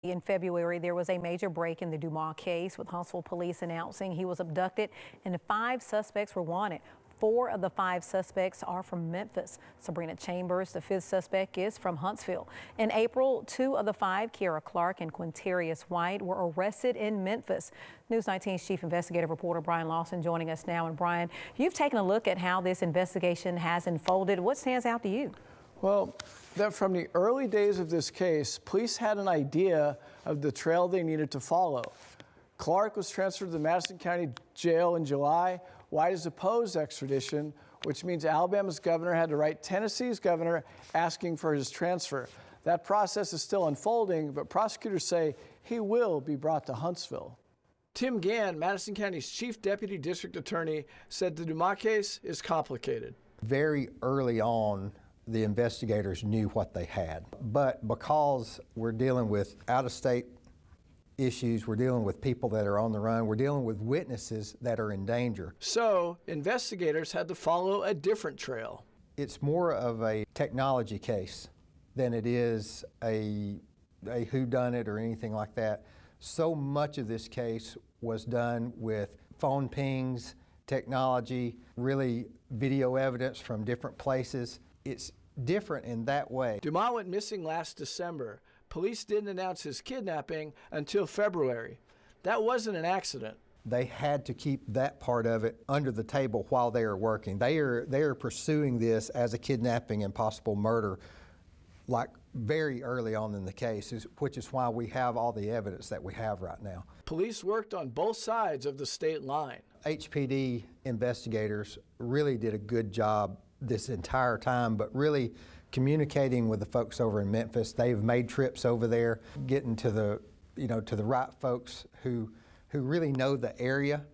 In February, there was a major break in the Dumas case, with Huntsville police announcing he was abducted and 5 suspects were wanted. 4 of the 5 suspects are from Memphis. Sabrina Chambers, the 5th suspect, is from Huntsville. In April, 2 of the 5, Kiera Clark and Quintarius White, were arrested in Memphis. News 19's chief investigative reporter Brian Lawson joining us now. And Brian, you've taken a look at how this investigation has unfolded. What stands out to you? Well, that from the early days of this case, police had an idea of the trail they needed to follow. Clark was transferred to the Madison County Jail in July. White has opposed extradition, which means Alabama's governor had to write Tennessee's governor asking for his transfer. That process is still unfolding, but prosecutors say he will be brought to Huntsville. Tim Gann, Madison County's chief deputy district attorney, said the Dumas case is complicated. Very early on, the investigators knew what they had. But because we're dealing with out-of-state issues, we're dealing with people that are on the run, we're dealing with witnesses that are in danger. So investigators had to follow a different trail. It's more of a technology case than it is a whodunit or anything like that. So much of this case was done with phone pings, technology, really video evidence from different places. It's different in that way. Dumas went missing last December. Police didn't announce his kidnapping until February. That wasn't an accident. They had to keep that part of it under the table while they are working. They are pursuing this as a kidnapping and possible murder, like very early on in the case, which is why we have all the evidence that we have right now. Police worked on both sides of the state line. HPD investigators really did a good job this entire time, but really communicating with the folks over in Memphis. They've made trips over there, getting to the, to the right folks who really know the area.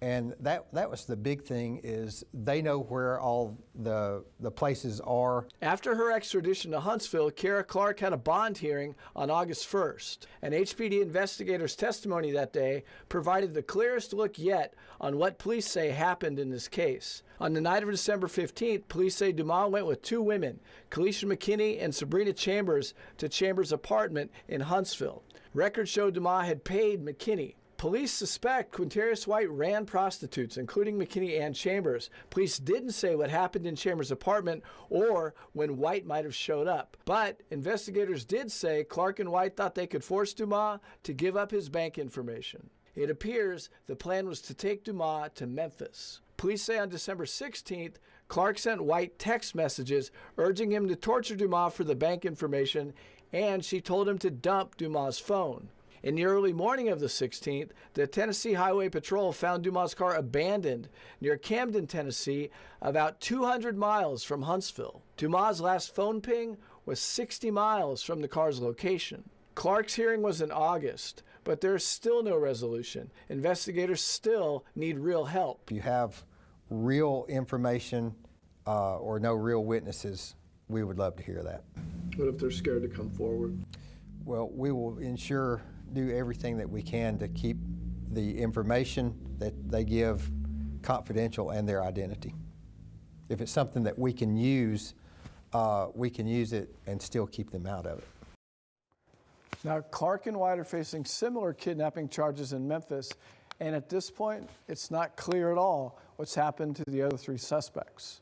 And that was the big thing, is they know where all the places are. After her extradition to Huntsville, Kiera Clark had a bond hearing on August 1st. An HPD investigator's testimony that day provided the clearest look yet on what police say happened in this case. On the night of December 15th, police say Dumas went with 2 women, Kalisha McKinney and Sabrina Chambers, to Chambers' apartment in Huntsville. Records show Dumas had paid McKinney. Police suspect Quintarius White ran prostitutes, including McKinney and Chambers. Police didn't say what happened in Chambers' apartment or when White might have showed up. But investigators did say Clark and White thought they could force Dumas to give up his bank information. It appears the plan was to take Dumas to Memphis. Police say on December 16th, Clark sent White text messages urging him to torture Dumas for the bank information, and she told him to dump Dumas' phone. In the early morning of the 16th, the Tennessee Highway Patrol found Dumas' car abandoned near Camden, Tennessee, about 200 miles from Huntsville. Dumas' last phone ping was 60 miles from the car's location. Clark's hearing was in August, but there's still no resolution. Investigators still need real help. If you have real information or no real witnesses, we would love to hear that. What if they're scared to come forward? Well, we will do everything that we can to keep the information that they give confidential and their identity. If it's something that we can use it and still keep them out of it. Now, Clark and White are facing similar kidnapping charges in Memphis, and at this point, it's not clear at all what's happened to the other 3 suspects.